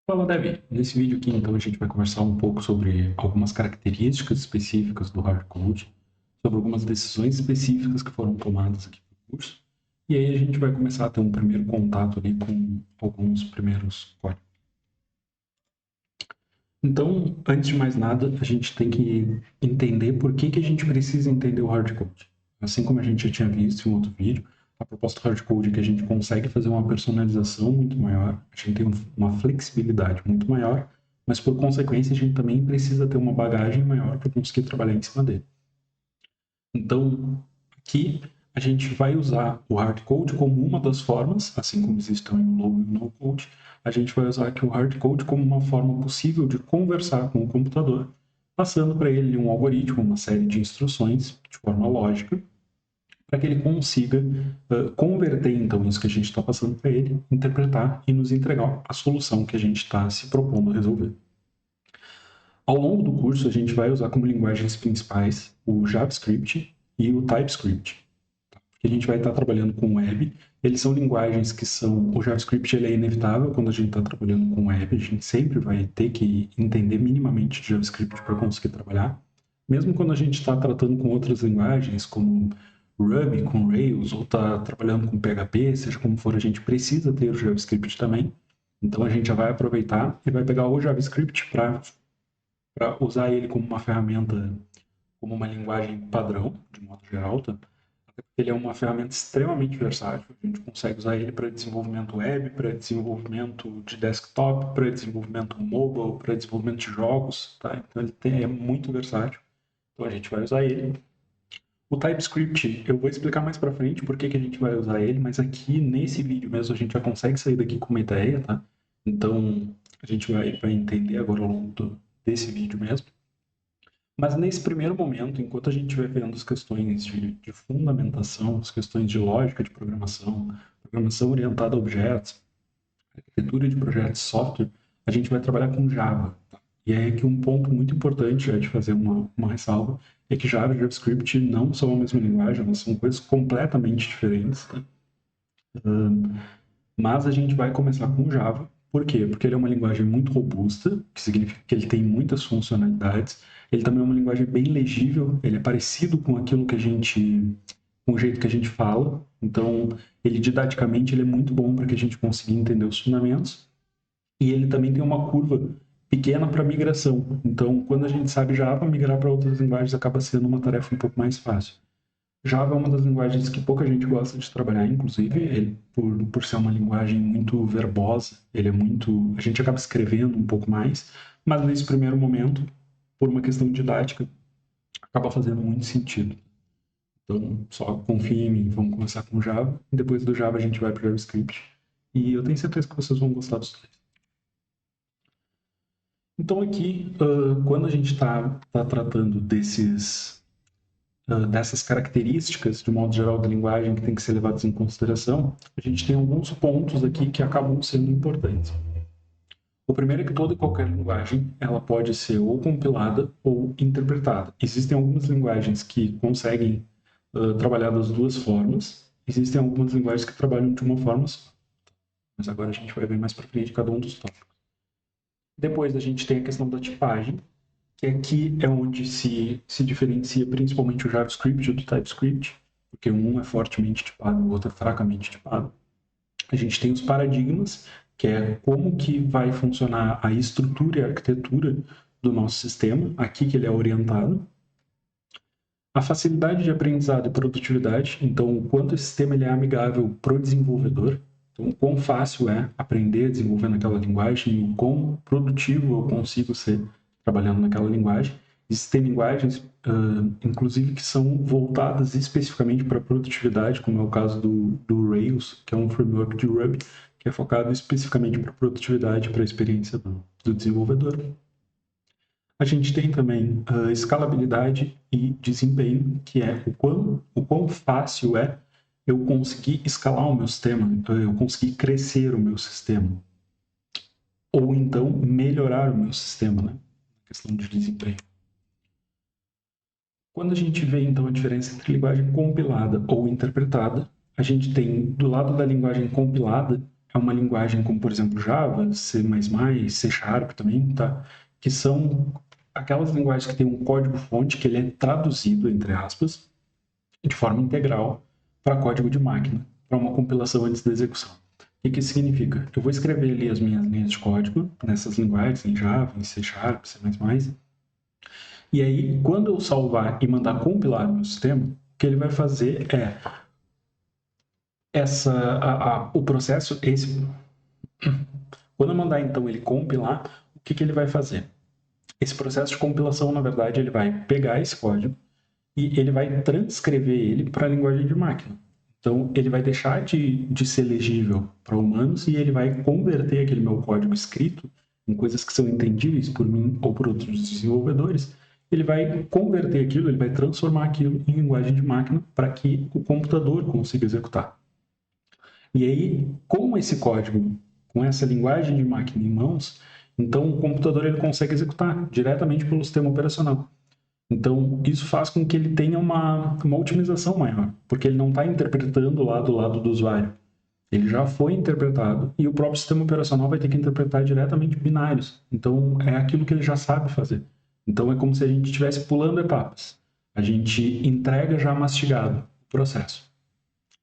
Fala, Dev. Nesse vídeo aqui, então, a gente vai conversar um pouco sobre algumas características específicas do hardcode, sobre algumas decisões específicas que foram tomadas aqui no curso, e aí a gente vai começar a ter um primeiro contato ali com alguns primeiros códigos. Então, antes de mais nada, a gente tem que entender por que a gente precisa entender o hardcode. Assim como a gente já tinha visto em outro vídeo, a proposta do hardcode é que a gente consegue fazer uma personalização muito maior, a gente tem uma flexibilidade muito maior, mas por consequência a gente também precisa ter uma bagagem maior para conseguir trabalhar em cima dele. Então, aqui a gente vai usar o hardcode como uma das formas, assim como existem o low e o no code, a gente vai usar aqui o hardcode como uma forma possível de conversar com o computador, passando para ele um algoritmo, uma série de instruções de forma lógica, para que ele consiga converter então isso que a gente está passando para ele, interpretar e nos entregar a solução que a gente está se propondo a resolver. Ao longo do curso, a gente vai usar como linguagens principais o JavaScript e o TypeScript. Porque a gente vai estar trabalhando com web. Eles são linguagens que são... O JavaScript ele é inevitável quando a gente está trabalhando com web. A gente sempre vai ter que entender minimamente de JavaScript para conseguir trabalhar. Mesmo quando a gente está tratando com outras linguagens, como Ruby, com Rails, ou está trabalhando com PHP, seja como for, a gente precisa ter o JavaScript também. Então a gente já vai aproveitar e vai pegar o JavaScript para usar ele como uma ferramenta, como uma linguagem padrão, de modo geral, tá? Ele é uma ferramenta extremamente versátil. A gente consegue usar ele para desenvolvimento web, para desenvolvimento de desktop, para desenvolvimento mobile, para desenvolvimento de jogos, tá? Então é muito versátil. Então a gente vai usar ele. O TypeScript, eu vou explicar mais para frente por que a gente vai usar ele, mas aqui nesse vídeo mesmo a gente já consegue sair daqui com uma ideia, tá? Então a gente vai entender agora ao longo desse vídeo mesmo. Mas nesse primeiro momento, enquanto a gente vai vendo as questões de fundamentação, as questões de lógica de programação, programação orientada a objetos, arquitetura de projetos de software, a gente vai trabalhar com Java. Tá? E é que um ponto muito importante de fazer uma ressalva é que Java e JavaScript não são a mesma linguagem, elas são coisas completamente diferentes. Tá? Mas a gente vai começar com Java. Por quê? Porque ele é uma linguagem muito robusta, que significa que ele tem muitas funcionalidades. Ele também é uma linguagem bem legível, ele é parecido com aquilo que a gente, com o jeito que a gente fala. Então, ele didaticamente ele é muito bom para que a gente consiga entender os fundamentos. E ele também tem uma curva pequena para migração. Então, quando a gente sabe Java, migrar para outras linguagens acaba sendo uma tarefa um pouco mais fácil. Java é uma das linguagens que pouca gente gosta de trabalhar, inclusive, ele, por ser uma linguagem muito verbosa, ele é muito... A gente acaba escrevendo um pouco mais, mas nesse primeiro momento, por uma questão didática, acaba fazendo muito sentido. Então, só confia em mim, vamos começar com Java, e depois do Java a gente vai para o JavaScript, e eu tenho certeza que vocês vão gostar dos dois. Então aqui, quando a gente está tratando dessas características, de modo geral, da linguagem que tem que ser levadas em consideração, a gente tem alguns pontos aqui que acabam sendo importantes. O primeiro é que toda e qualquer linguagem ela pode ser ou compilada ou interpretada. Existem algumas linguagens que conseguem trabalhar das duas formas, existem algumas linguagens que trabalham de uma forma só. Mas agora a gente vai ver mais para frente cada um dos tópicos. Depois a gente tem a questão da tipagem, que aqui é onde se diferencia principalmente o JavaScript do TypeScript, porque um é fortemente tipado, o outro é fracamente tipado. A gente tem os paradigmas, que é como que vai funcionar a estrutura e a arquitetura do nosso sistema, aqui que ele é orientado. A facilidade de aprendizado e produtividade, então o quanto o sistema ele é amigável para o desenvolvedor, então o quão fácil é aprender a desenvolver naquela linguagem e o quão produtivo eu consigo ser trabalhando naquela linguagem. Existem linguagens, inclusive, que são voltadas especificamente para produtividade, como é o caso do Rails, que é um framework de Ruby, que é focado especificamente para produtividade, para a experiência do desenvolvedor. A gente tem também escalabilidade e desempenho, que é o quão fácil é eu conseguir escalar o meu sistema, eu conseguir crescer o meu sistema, ou então melhorar o meu sistema, né? Questão de desempenho. Quando a gente vê, então, a diferença entre linguagem compilada ou interpretada, a gente tem, do lado da linguagem compilada, é uma linguagem como, por exemplo, Java, C++, C Sharp também, tá? Que são aquelas linguagens que têm um código-fonte que ele é traduzido, entre aspas, de forma integral para código de máquina, para uma compilação antes da execução. O que isso significa? Eu vou escrever ali as minhas linhas de código nessas linguagens, em Java, em C Sharp, C++, e aí, quando eu salvar e mandar compilar no meu sistema, o que ele vai fazer é o processo, quando eu mandar então ele compilar, o que ele vai fazer? Esse processo de compilação, na verdade, ele vai pegar esse código e ele vai transcrever ele para a linguagem de máquina. Então, ele vai deixar de ser legível para humanos e ele vai converter aquele meu código escrito em coisas que são entendíveis por mim ou por outros desenvolvedores. Ele vai converter aquilo, ele vai transformar aquilo em linguagem de máquina para que o computador consiga executar. E aí, com esse código, com essa linguagem de máquina em mãos, então o computador ele consegue executar diretamente pelo sistema operacional. Então, isso faz com que ele tenha uma otimização maior, porque ele não está interpretando lá do lado do usuário. Ele já foi interpretado e o próprio sistema operacional vai ter que interpretar diretamente binários. Então, é aquilo que ele já sabe fazer. Então, é como se a gente estivesse pulando etapas. A gente entrega já mastigado o processo.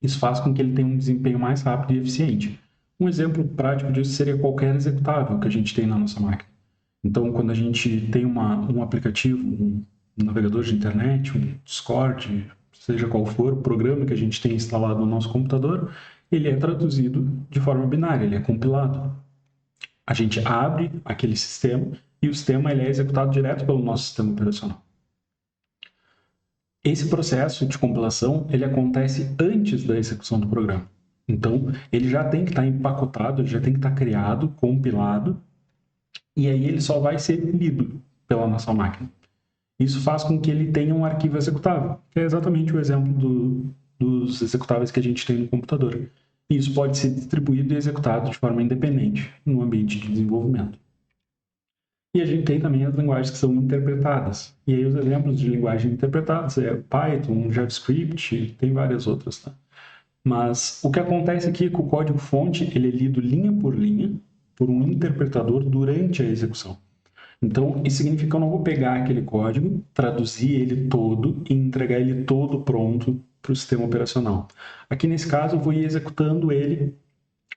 Isso faz com que ele tenha um desempenho mais rápido e eficiente. Um exemplo prático disso seria qualquer executável que a gente tem na nossa máquina. Então, quando a gente tem um aplicativo, um navegador de internet, um Discord, seja qual for o programa que a gente tem instalado no nosso computador, ele é traduzido de forma binária, ele é compilado. A gente abre aquele sistema e o sistema ele é executado direto pelo nosso sistema operacional. Esse processo de compilação ele acontece antes da execução do programa. Então, ele já tem que estar empacotado, ele já tem que estar criado, compilado, e aí ele só vai ser lido pela nossa máquina. Isso faz com que ele tenha um arquivo executável, que é exatamente o exemplo dos executáveis que a gente tem no computador. E isso pode ser distribuído e executado de forma independente no ambiente de desenvolvimento. E a gente tem também as linguagens que são interpretadas. E aí os exemplos de linguagem interpretadas é Python, JavaScript, tem várias outras, tá? Mas o que acontece aqui é que o código-fonte ele é lido linha por linha por um interpretador durante a execução. Então, isso significa que eu não vou pegar aquele código, traduzir ele todo e entregar ele todo pronto para o sistema operacional. Aqui nesse caso, eu vou ir executando ele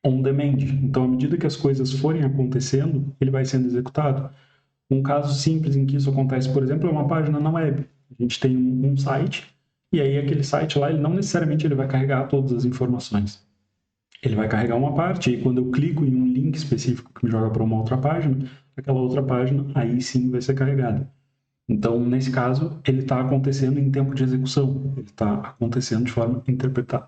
on demand. Então, à medida que as coisas forem acontecendo, ele vai sendo executado. Um caso simples em que isso acontece, por exemplo, é uma página na web. A gente tem um site e aí aquele site lá, ele não necessariamente ele vai carregar todas as informações. Ele vai carregar uma parte e quando eu clico em um link específico que me joga para uma outra página, aquela outra página aí sim vai ser carregada. Então, nesse caso, ele está acontecendo em tempo de execução, ele está acontecendo de forma interpretada.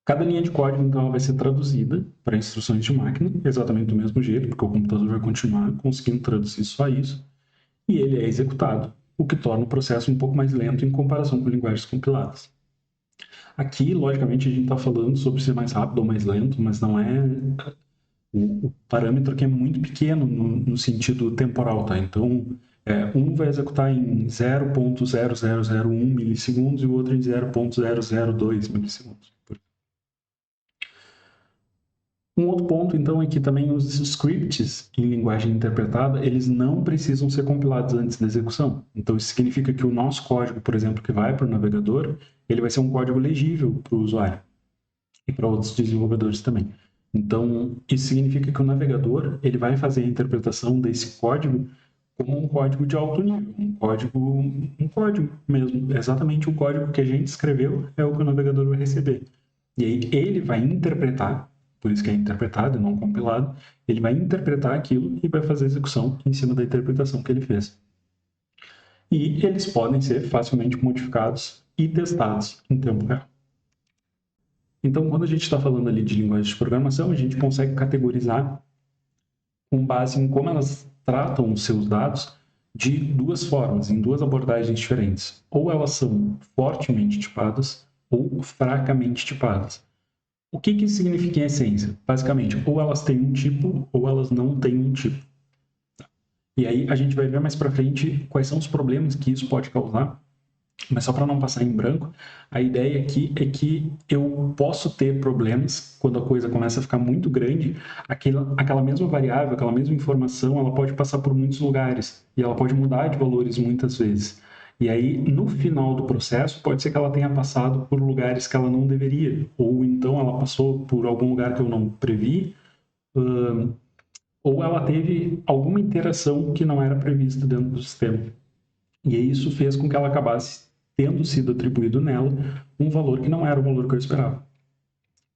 Cada linha de código, então, vai ser traduzida para instruções de máquina, exatamente do mesmo jeito, porque o computador vai continuar conseguindo traduzir só isso, e ele é executado, o que torna o processo um pouco mais lento em comparação com linguagens compiladas. Aqui, logicamente, a gente está falando sobre ser mais rápido ou mais lento, mas não é o parâmetro que é muito pequeno no sentido temporal, tá? Então, um vai executar em 0.0001 milissegundos e o outro em 0.002 milissegundos. Um outro ponto, então, é que também os scripts em linguagem interpretada, eles não precisam ser compilados antes da execução. Então, isso significa que o nosso código, por exemplo, que vai para o navegador, ele vai ser um código legível para o usuário e para outros desenvolvedores também. Então, isso significa que o navegador ele vai fazer a interpretação desse código como um código de alto nível, um código mesmo, exatamente o código que a gente escreveu é o que o navegador vai receber. E aí ele vai interpretar, por isso que é interpretado e não compilado, ele vai interpretar aquilo e vai fazer a execução em cima da interpretação que ele fez. E eles podem ser facilmente modificados e testados em tempo real. Então, quando a gente está falando ali de linguagem de programação, a gente consegue categorizar com base em como elas tratam os seus dados de duas formas, em duas abordagens diferentes. Ou elas são fortemente tipadas ou fracamente tipadas. O que isso significa em essência? Basicamente, ou elas têm um tipo ou elas não têm um tipo. E aí a gente vai ver mais para frente quais são os problemas que isso pode causar Mas só para não passar em branco, a ideia aqui é que eu posso ter problemas quando a coisa começa a ficar muito grande. Aquela mesma variável, aquela mesma informação, ela pode passar por muitos lugares e ela pode mudar de valores muitas vezes. E aí, no final do processo, pode ser que ela tenha passado por lugares que ela não deveria, ou então ela passou por algum lugar que eu não previ, ou ela teve alguma interação que não era prevista dentro do sistema. E isso fez com que ela acabasse tendo sido atribuído nela um valor que não era o valor que eu esperava.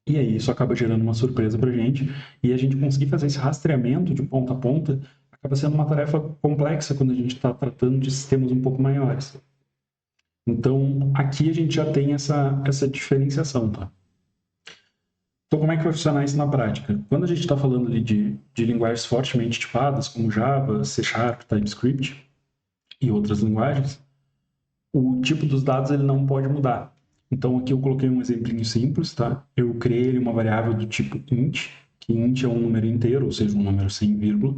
E aí isso acaba gerando uma surpresa para a gente, e a gente conseguir fazer esse rastreamento de ponta a ponta acaba sendo uma tarefa complexa quando a gente está tratando de sistemas um pouco maiores. Então, aqui a gente já tem essa diferenciação, tá? Então, como é que vai funcionar isso na prática? Quando a gente está falando ali de linguagens fortemente tipadas, como Java, C Sharp, TypeScript e outras linguagens, o tipo dos dados ele não pode mudar. Então aqui eu coloquei um exemplinho simples, tá? Eu criei uma variável do tipo int, que int é um número inteiro, ou seja, um número sem vírgula,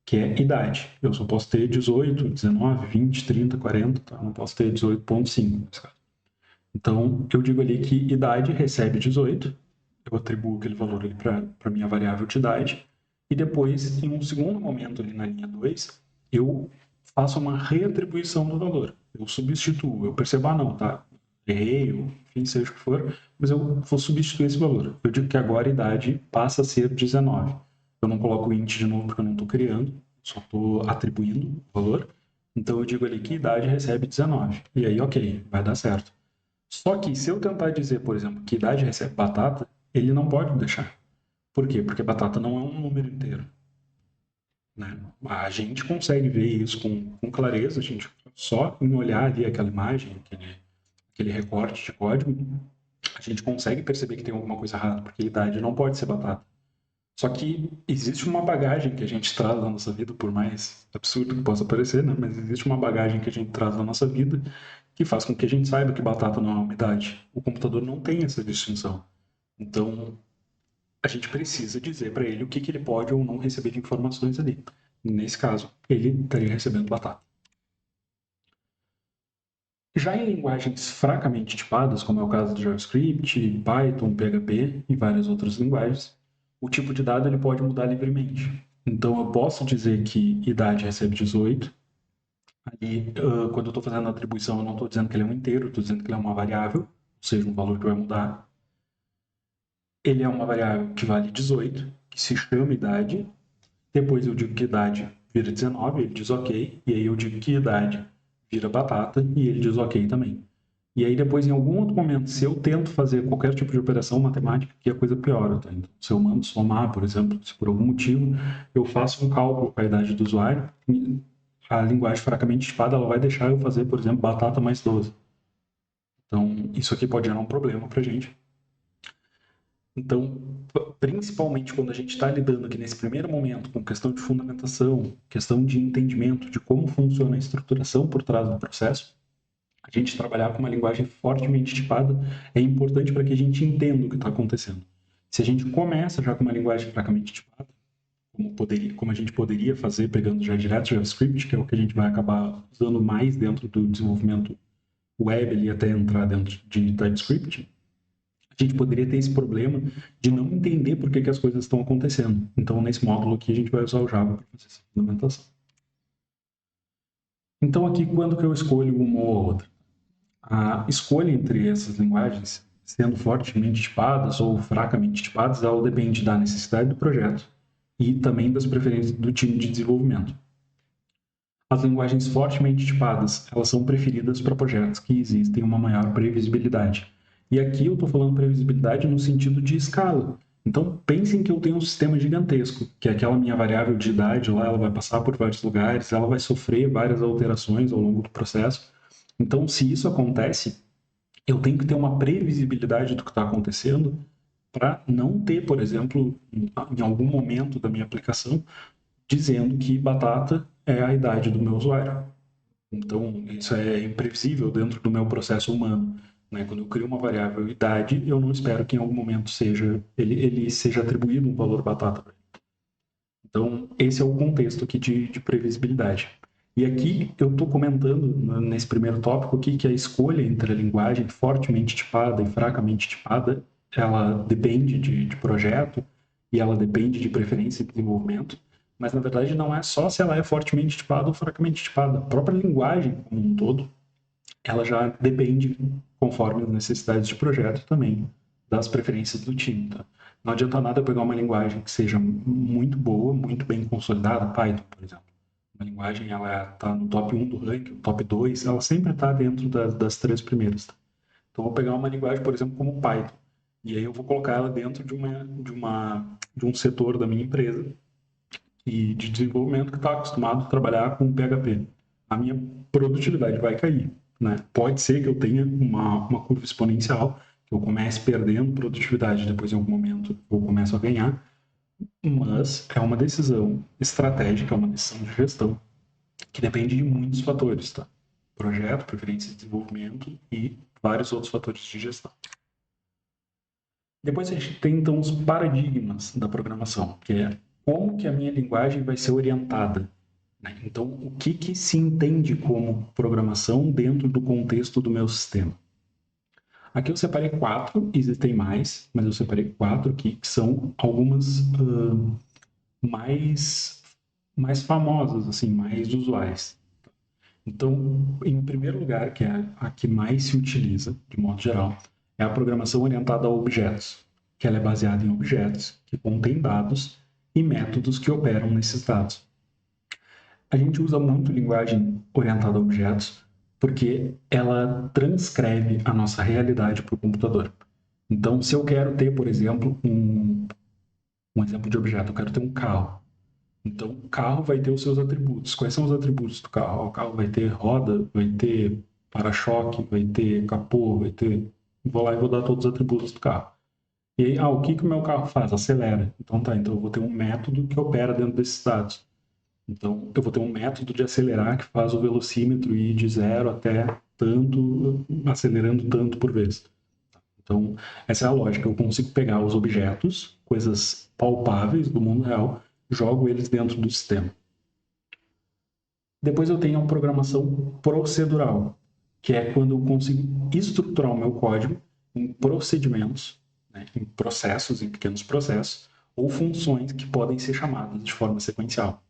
que é idade. Eu só posso ter 18, 19, 20, 30, 40, tá? Não posso ter 18.5 nesse caso. Então eu digo ali que idade recebe 18, eu atribuo aquele valor ali para minha variável de idade, e depois, em um segundo momento ali na linha 2, eu faço uma reatribuição do valor. Eu substituo, eu percebo, não, tá? Errei, enfim, seja o que for, mas eu vou substituir esse valor. Eu digo que agora a idade passa a ser 19. Eu não coloco o int de novo porque eu não estou criando, só estou atribuindo o valor. Então eu digo ali que idade recebe 19. E aí, ok, vai dar certo. Só que se eu tentar dizer, por exemplo, que idade recebe batata, ele não pode deixar. Por quê? Porque batata não é um número inteiro. Né? A gente consegue ver isso com clareza, a gente só em olhar ali aquela imagem, aquele recorte de código, a gente consegue perceber que tem alguma coisa errada, porque idade não pode ser batata. Só que existe uma bagagem que a gente traz na nossa vida, por mais absurdo que possa parecer, né? Mas existe uma bagagem que a gente traz na nossa vida que faz com que a gente saiba que batata não é uma idade. O computador não tem essa distinção. Então, a gente precisa dizer para ele o que ele pode ou não receber de informações ali. Nesse caso, ele estaria recebendo batata. Já em linguagens fracamente tipadas, como é o caso do JavaScript, Python, PHP e várias outras linguagens, o tipo de dado ele pode mudar livremente. Então, eu posso dizer que idade recebe 18, ali, quando eu estou fazendo a atribuição, eu não estou dizendo que ele é um inteiro, estou dizendo que ele é uma variável, ou seja, um valor que vai mudar. Ele é uma variável que vale 18, que se chama idade. Depois eu digo que idade vira 19, ele diz ok. E aí eu digo que idade vira batata e ele diz ok também. E aí depois, em algum outro momento, se eu tento fazer qualquer tipo de operação matemática, que a coisa piora, tá? Então, se eu mando somar, por exemplo, se por algum motivo eu faço um cálculo com a idade do usuário, a linguagem fracamente tipada ela vai deixar eu fazer, por exemplo, batata mais 12. Então, isso aqui pode gerar um problema para a gente. Então, principalmente quando a gente está lidando aqui nesse primeiro momento com questão de fundamentação, questão de entendimento de como funciona a estruturação por trás do processo, a gente trabalhar com uma linguagem fortemente tipada é importante para que a gente entenda o que está acontecendo. Se a gente começa já com uma linguagem fracamente tipada, como a gente poderia fazer pegando já direto JavaScript, que é o que a gente vai acabar usando mais dentro do desenvolvimento web ali até entrar dentro de TypeScript, a gente poderia ter esse problema de não entender por que as coisas estão acontecendo. Então, nesse módulo aqui, a gente vai usar o Java para fazer essa implementação. Então, aqui, quando que eu escolho uma ou outra? A escolha entre essas linguagens, sendo fortemente tipadas ou fracamente tipadas, ela depende da necessidade do projeto e também das preferências do time de desenvolvimento. As linguagens fortemente tipadas, elas são preferidas para projetos que existem uma maior previsibilidade. E aqui eu estou falando previsibilidade no sentido de escala. Então, pensem que eu tenho um sistema gigantesco, que é aquela minha variável de idade lá, ela vai passar por vários lugares, ela vai sofrer várias alterações ao longo do processo. Então, se isso acontece, eu tenho que ter uma previsibilidade do que está acontecendo para não ter, por exemplo, em algum momento da minha aplicação, dizendo que batata é a idade do meu usuário. Então, isso é imprevisível dentro do meu processo humano. Né? Quando eu crio uma variável idade, eu não espero que em algum momento ele seja atribuído um valor batata. Então, esse é o contexto aqui de previsibilidade. E aqui eu estou comentando, nesse primeiro tópico aqui, que a escolha entre a linguagem fortemente tipada e fracamente tipada, ela depende de projeto e ela depende de preferência de desenvolvimento, mas na verdade não é só se ela é fortemente tipada ou fracamente tipada. A própria linguagem como um todo, ela já depende, conforme as necessidades de projeto também, das preferências do time. Tá? Não adianta nada eu pegar uma linguagem que seja muito boa, muito bem consolidada, Python, por exemplo. Uma linguagem, ela está no top 1 do ranking, top 2, ela sempre está dentro das três primeiras. Tá? Então, eu vou pegar uma linguagem, por exemplo, como Python, e aí eu vou colocar ela dentro de um setor da minha empresa e de desenvolvimento que está acostumado a trabalhar com PHP. A minha produtividade vai cair. Né? Pode ser que eu tenha uma curva exponencial, que eu comece perdendo produtividade, depois em algum momento eu começo a ganhar, mas é uma decisão estratégica, é uma decisão de gestão, que depende de muitos fatores, tá? Projeto, preferência de desenvolvimento e vários outros fatores de gestão. Depois a gente tem, então, os paradigmas da programação, que é como que a minha linguagem vai ser orientada. Né? Então, o que se entende como programação dentro do contexto do meu sistema? Aqui eu separei 4, existem mais, mas eu separei 4 aqui, que são algumas mais famosas, assim, mais usuais. Então, em primeiro lugar, que é a que mais se utiliza, de modo geral, é a programação orientada a objetos, que ela é baseada em objetos que contêm dados e métodos que operam nesses dados. A gente usa muito linguagem orientada a objetos porque ela transcreve a nossa realidade para o computador. Então, se eu quero ter, por exemplo, um exemplo de objeto, eu quero ter um carro. Então, o carro vai ter os seus atributos. Quais são os atributos do carro? O carro vai ter roda, vai ter para-choque, vai ter capô, vai ter... Vou lá e vou dar todos os atributos do carro. E aí, o que o meu carro faz? Acelera. Então tá, então eu vou ter um método que opera dentro desses dados. Então, eu vou ter um método de acelerar que faz o velocímetro ir de 0 até tanto, acelerando tanto por vez. Então, essa é a lógica. Eu consigo pegar os objetos, coisas palpáveis do mundo real, jogo eles dentro do sistema. Depois eu tenho a programação procedural, que é quando eu consigo estruturar o meu código em procedimentos, né, em processos, em pequenos processos, ou funções que podem ser chamadas de forma sequencial.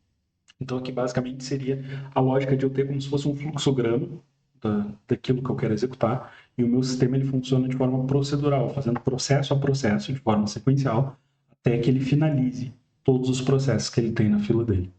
Então aqui basicamente seria a lógica de eu ter como se fosse um fluxograma daquilo que eu quero executar, e o meu sistema ele funciona de forma procedural, fazendo processo a processo, de forma sequencial, até que ele finalize todos os processos que ele tem na fila dele.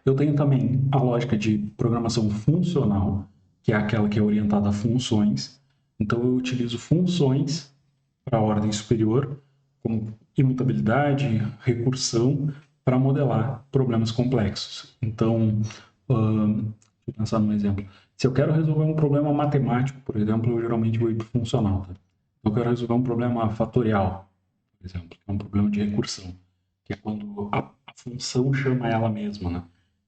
Eu tenho também a lógica de programação funcional, que é aquela que é orientada a funções. Então, eu utilizo funções para a ordem superior, como imutabilidade, recursão, para modelar problemas complexos. Então, deixa eu pensar num exemplo. Se eu quero resolver um problema matemático, por exemplo, eu geralmente vou ir para o funcional. Tá? Eu quero resolver um problema fatorial, por exemplo, que é um problema de recursão, que é quando a função chama ela mesma, né?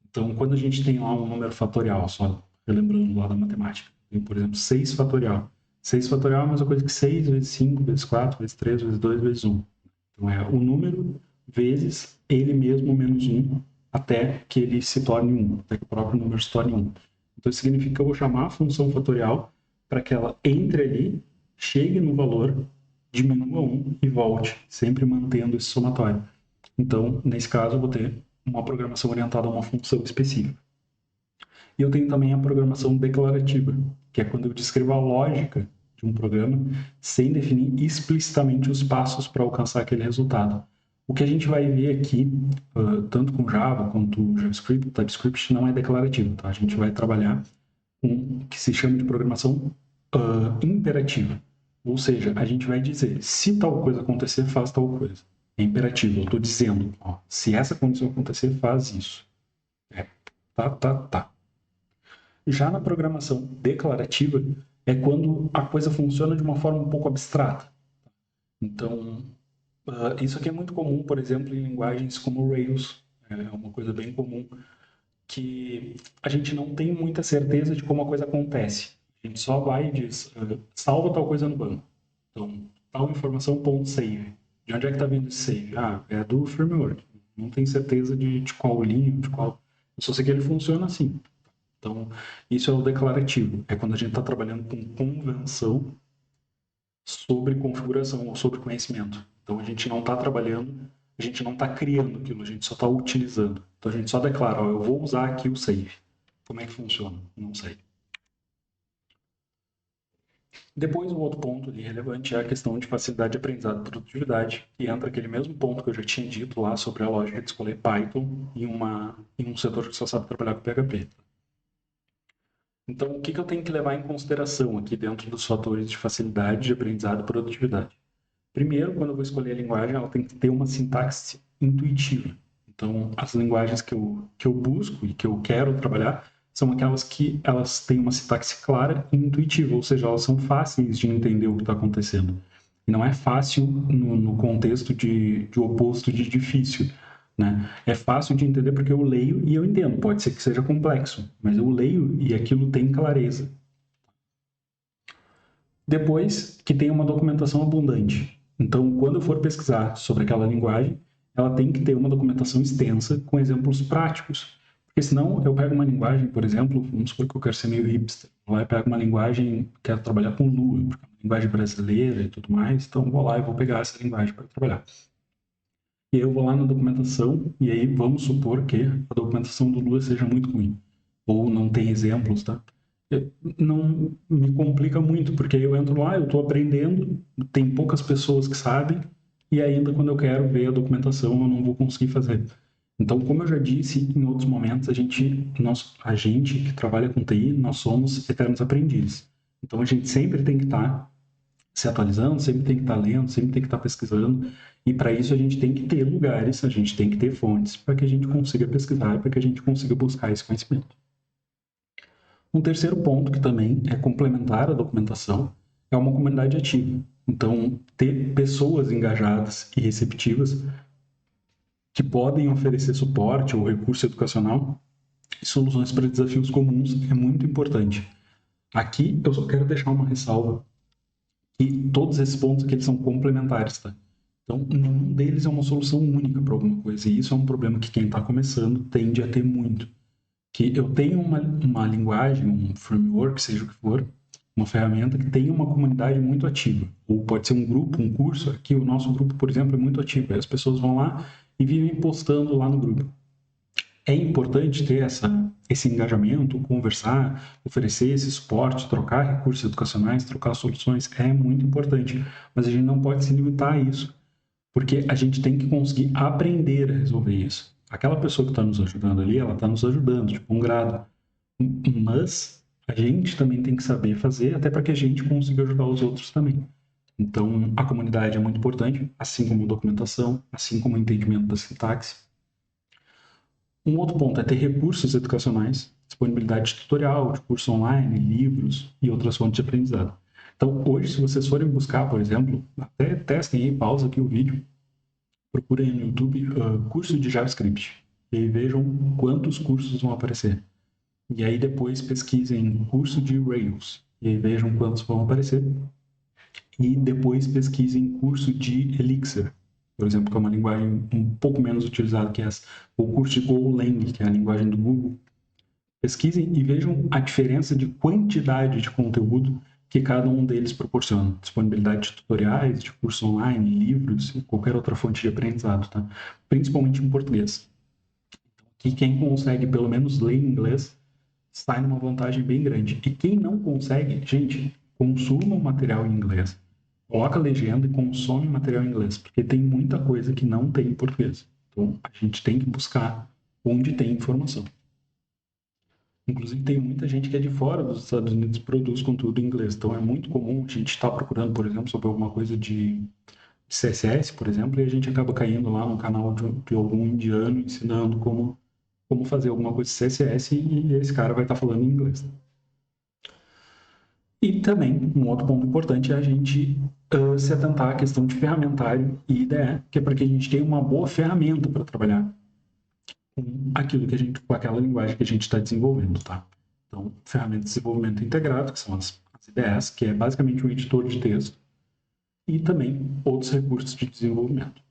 Então, quando a gente tem lá um número fatorial, só relembrando lá da matemática, tem, por exemplo, 6 fatorial. 6 fatorial é a mesma coisa que 6 vezes 5, vezes 4, vezes 3, vezes 2, vezes 1. Então, é o número vezes ele mesmo menos 1, até que ele se torne 1, até que o próprio número se torne 1. Então, isso significa que eu vou chamar a função fatorial para que ela entre ali, chegue no valor, diminua 1 e volte, sempre mantendo esse somatório. Então, nesse caso, eu vou ter uma programação orientada a uma função específica. E eu tenho também a programação declarativa, que é quando eu descrevo a lógica de um programa sem definir explicitamente os passos para alcançar aquele resultado. O que a gente vai ver aqui, tanto com Java quanto JavaScript, TypeScript, não é declarativo. Tá? A gente vai trabalhar com o que se chama de programação imperativa. Ou seja, a gente vai dizer, se tal coisa acontecer, faz tal coisa. É imperativo, eu estou dizendo, ó, se essa condição acontecer, faz isso. Tá. Já na programação declarativa, é quando a coisa funciona de uma forma um pouco abstrata. Então, isso aqui é muito comum, por exemplo, em linguagens como Rails. É uma coisa bem comum que a gente não tem muita certeza de como a coisa acontece. A gente só vai e diz, salva tal coisa no banco. Então, tal informação ponto .save. De onde é que está vindo esse save? É do framework. Não tem certeza de qual linha, de qual... Eu só sei que ele funciona assim. Então, isso é o declarativo. É quando a gente está trabalhando com convenção sobre configuração ou sobre conhecimento. Então, a gente não está trabalhando, a gente não está criando aquilo, a gente só está utilizando. Então, a gente só declara, ó, eu vou usar aqui o save. Como é que funciona? Não sei. Depois, um outro ponto ali relevante é a questão de facilidade de aprendizado e produtividade, e entra aquele mesmo ponto que eu já tinha dito lá sobre a lógica de escolher Python em um setor que só sabe trabalhar com PHP. Então, o que eu tenho que levar em consideração aqui dentro dos fatores de facilidade de aprendizado e produtividade? Primeiro, quando eu vou escolher a linguagem, ela tem que ter uma sintaxe intuitiva. Então, as linguagens que eu busco e que eu quero trabalhar são aquelas que elas têm uma sintaxe clara e intuitiva, ou seja, elas são fáceis de entender o que está acontecendo. E não é fácil no contexto de oposto de difícil. Né? É fácil de entender porque eu leio e eu entendo. Pode ser que seja complexo, mas eu leio e aquilo tem clareza. Depois, que tenha uma documentação abundante. Então, quando eu for pesquisar sobre aquela linguagem, ela tem que ter uma documentação extensa com exemplos práticos. Porque senão eu pego uma linguagem, por exemplo, vamos supor que eu quero ser meio hipster. Lá eu pego uma linguagem, quero trabalhar com Lua, porque é uma linguagem brasileira e tudo mais, então vou lá e vou pegar essa linguagem para trabalhar. E aí eu vou lá na documentação, e aí vamos supor que a documentação do Lua seja muito ruim, ou não tem exemplos, tá? Não me complica muito, porque aí eu entro lá, eu estou aprendendo, tem poucas pessoas que sabem, e ainda quando eu quero ver a documentação eu não vou conseguir fazer. Então, como eu já disse em outros momentos, a gente que trabalha com TI, nós somos eternos aprendizes. Então, a gente sempre tem que estar se atualizando, sempre tem que estar lendo, sempre tem que estar pesquisando, e para isso a gente tem que ter lugares, a gente tem que ter fontes para que a gente consiga pesquisar, para que a gente consiga buscar esse conhecimento. Um terceiro ponto, que também é complementar à documentação, é uma comunidade ativa. Então, ter pessoas engajadas e receptivas que podem oferecer suporte ou recurso educacional e soluções para desafios comuns é muito importante. Aqui eu só quero deixar uma ressalva que todos esses pontos aqui eles são complementares, tá? Então, nenhum deles é uma solução única para alguma coisa, e isso é um problema que quem está começando tende a ter muito. Que eu tenho uma linguagem, um framework, seja o que for, uma ferramenta que tem uma comunidade muito ativa. Ou pode ser um grupo, um curso. Aqui o nosso grupo, por exemplo, é muito ativo. Aí as pessoas vão lá e vivem postando lá no grupo. É importante ter esse engajamento, conversar, oferecer esse suporte, trocar recursos educacionais, trocar soluções, é muito importante. Mas a gente não pode se limitar a isso, porque a gente tem que conseguir aprender a resolver isso. Aquela pessoa que está nos ajudando ali, ela está nos ajudando, tipo, um grado. Mas a gente também tem que saber fazer, até para que a gente consiga ajudar os outros também. Então, a comunidade é muito importante, assim como a documentação, assim como o entendimento da sintaxe. Um outro ponto é ter recursos educacionais, disponibilidade de tutorial, de curso online, livros e outras fontes de aprendizado. Então, hoje, se vocês forem buscar, por exemplo, até testem aí, pausa aqui o vídeo, procurem no YouTube curso de JavaScript e aí vejam quantos cursos vão aparecer. E aí depois pesquisem curso de Rails e aí vejam quantos vão aparecer. E depois pesquisem curso de Elixir, por exemplo, que é uma linguagem um pouco menos utilizada que essa, ou curso de Golang, que é a linguagem do Google. Pesquisem e vejam a diferença de quantidade de conteúdo que cada um deles proporciona. Disponibilidade de tutoriais, de curso online, livros e qualquer outra fonte de aprendizado, tá? Principalmente em português. Que quem consegue pelo menos ler inglês sai numa vantagem bem grande. E quem não consegue, gente, consuma o material em inglês. Coloca a legenda e consome material em inglês, porque tem muita coisa que não tem em português. Então, a gente tem que buscar onde tem informação. Inclusive, tem muita gente que é de fora dos Estados Unidos que produz conteúdo em inglês. Então, é muito comum a gente estar procurando, por exemplo, sobre alguma coisa de CSS, por exemplo, e a gente acaba caindo lá no canal de algum indiano ensinando como fazer alguma coisa de CSS e esse cara vai estar falando em inglês. E também, um outro ponto importante é a gente se atentar à questão de ferramentário e IDE, que é para que a gente tenha uma boa ferramenta para trabalhar com aquilo que a gente, com aquela linguagem que a gente está desenvolvendo, tá? Então, ferramentas de desenvolvimento integrado, que são as IDEs, que é basicamente um editor de texto, e também outros recursos de desenvolvimento.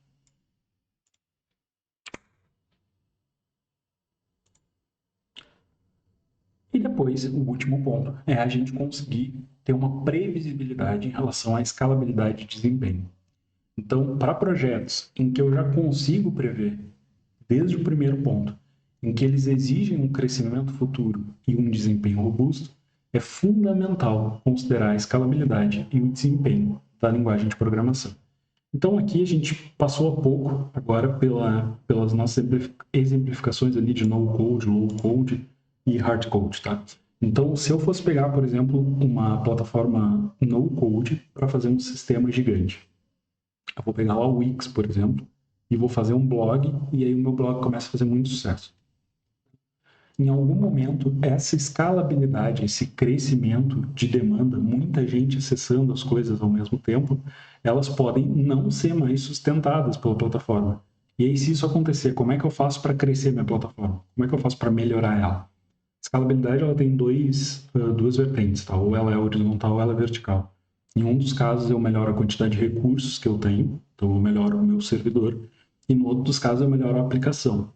depois, o último ponto é a gente conseguir ter uma previsibilidade em relação à escalabilidade e desempenho. Então, para projetos em que eu já consigo prever, desde o primeiro ponto, em que eles exigem um crescimento futuro e um desempenho robusto, é fundamental considerar a escalabilidade e o desempenho da linguagem de programação. Então, aqui a gente passou há pouco, agora, pelas nossas exemplificações ali de no-code, low-code e hard-code, tá? Então, se eu fosse pegar, por exemplo, uma plataforma no-code para fazer um sistema gigante, eu vou pegar lá o Wix, por exemplo, e vou fazer um blog, e aí o meu blog começa a fazer muito sucesso. Em algum momento, essa escalabilidade, esse crescimento de demanda, muita gente acessando as coisas ao mesmo tempo, elas podem não ser mais sustentadas pela plataforma. E aí, se isso acontecer, como é que eu faço para crescer minha plataforma? Como é que eu faço para melhorar ela? A escalabilidade ela tem duas vertentes, tá? Ou ela é horizontal ou ela é vertical. Em um dos casos, eu melhoro a quantidade de recursos que eu tenho, então eu melhoro o meu servidor, e no outro dos casos, eu melhoro a aplicação.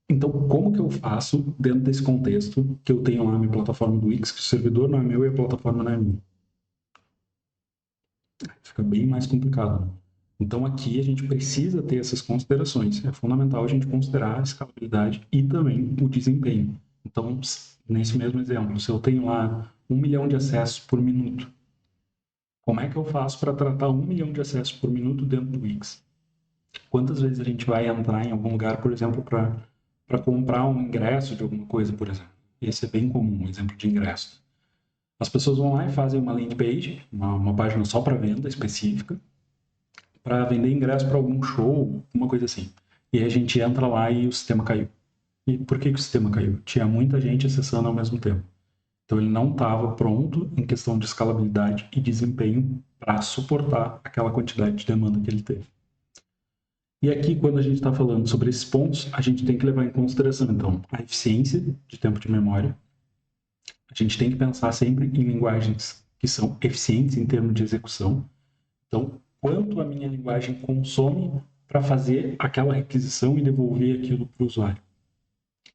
Então, como que eu faço dentro desse contexto que eu tenho lá a minha plataforma do Wix, que o servidor não é meu e a plataforma não é minha? Fica bem mais complicado, né? Então, aqui a gente precisa ter essas considerações. É fundamental a gente considerar a escalabilidade e também o desempenho. Então, nesse mesmo exemplo, se eu tenho lá 1 milhão de acessos por minuto, como é que eu faço para tratar 1 milhão de acessos por minuto dentro do Wix? Quantas vezes a gente vai entrar em algum lugar, por exemplo, para comprar um ingresso de alguma coisa, por exemplo? Esse é bem comum, um exemplo de ingresso. As pessoas vão lá e fazem uma landing page, uma página só para venda específica, para vender ingresso para algum show, uma coisa assim. E aí a gente entra lá e o sistema caiu. E por que o sistema caiu? Tinha muita gente acessando ao mesmo tempo. Então ele não estava pronto em questão de escalabilidade e desempenho para suportar aquela quantidade de demanda que ele teve. E aqui, quando a gente está falando sobre esses pontos, a gente tem que levar em consideração, então, a eficiência de tempo de memória. A gente tem que pensar sempre em linguagens que são eficientes em termos de execução. Então, quanto a minha linguagem consome para fazer aquela requisição e devolver aquilo para o usuário.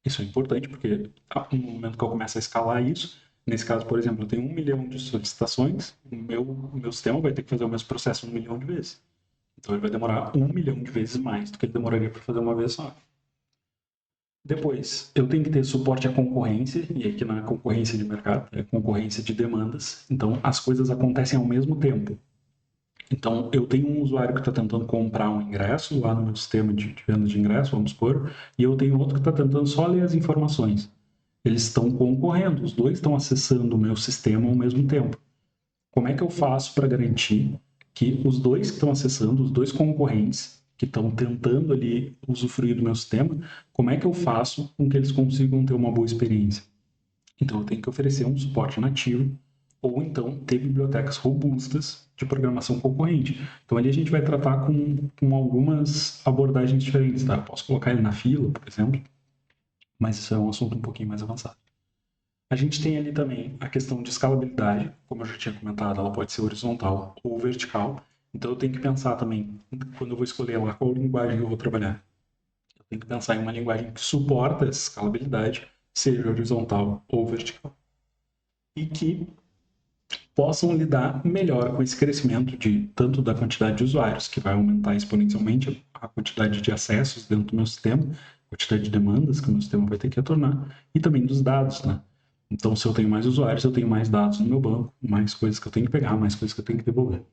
Isso é importante, porque no momento que eu começo a escalar isso, nesse caso, por exemplo, eu tenho 1 milhão de solicitações, o meu sistema vai ter que fazer o mesmo processo 1 milhão de vezes. Então ele vai demorar 1 milhão de vezes mais do que ele demoraria para fazer uma vez só. Depois, eu tenho que ter suporte à concorrência, e aqui não é concorrência de mercado, é concorrência de demandas. Então as coisas acontecem ao mesmo tempo. Então eu tenho um usuário que está tentando comprar um ingresso lá no meu sistema de venda de ingresso, vamos supor, e eu tenho outro que está tentando só ler as informações. Eles estão concorrendo, os dois estão acessando o meu sistema ao mesmo tempo. Como é que eu faço para garantir que os dois que estão acessando, os dois concorrentes que estão tentando ali usufruir do meu sistema, como é que eu faço com que eles consigam ter uma boa experiência? Então eu tenho que oferecer um suporte nativo ou então ter bibliotecas robustas de programação concorrente. Então ali a gente vai tratar com algumas abordagens diferentes, tá? Posso colocar ele na fila, por exemplo, mas isso é um assunto um pouquinho mais avançado. A gente tem ali também a questão de escalabilidade, como eu já tinha comentado, ela pode ser horizontal ou vertical. Então eu tenho que pensar também, quando eu vou escolher lá qual linguagem eu vou trabalhar, eu tenho que pensar em uma linguagem que suporta essa escalabilidade, seja horizontal ou vertical. E que possam lidar melhor com esse crescimento de tanto da quantidade de usuários, que vai aumentar exponencialmente a quantidade de acessos dentro do meu sistema, a quantidade de demandas que o meu sistema vai ter que retornar, e também dos dados, né? Então, se eu tenho mais usuários, eu tenho mais dados no meu banco, mais coisas que eu tenho que pegar, mais coisas que eu tenho que devolver.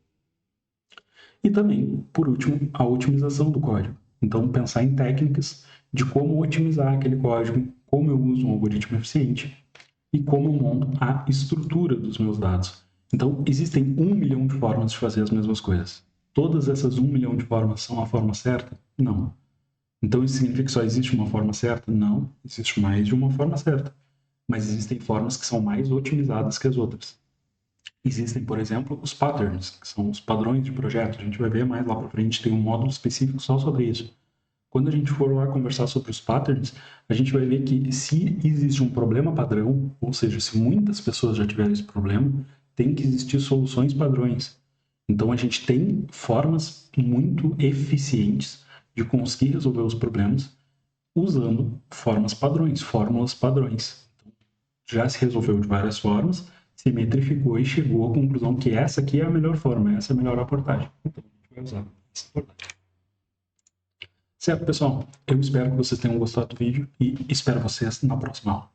E também, por último, a otimização do código. Então, pensar em técnicas de como otimizar aquele código, como eu uso um algoritmo eficiente e como eu monto a estrutura dos meus dados. Então, existem 1 milhão de formas de fazer as mesmas coisas. Todas essas 1 milhão de formas são a forma certa? Não. Então, isso significa que só existe uma forma certa? Não. Existe mais de uma forma certa. Mas existem formas que são mais otimizadas que as outras. Existem, por exemplo, os patterns, que são os padrões de projeto. A gente vai ver mais lá para frente, tem um módulo específico só sobre isso. Quando a gente for lá conversar sobre os patterns, a gente vai ver que se existe um problema padrão, ou seja, se muitas pessoas já tiveram esse problema, tem que existir soluções padrões. Então a gente tem formas muito eficientes de conseguir resolver os problemas usando formas padrões, fórmulas padrões. já se resolveu de várias formas, se metrificou e chegou à conclusão que essa aqui é a melhor forma, essa é a melhor abordagem. Então, a gente vai usar essa abordagem. Certo, pessoal? Eu espero que vocês tenham gostado do vídeo e espero vocês na próxima aula.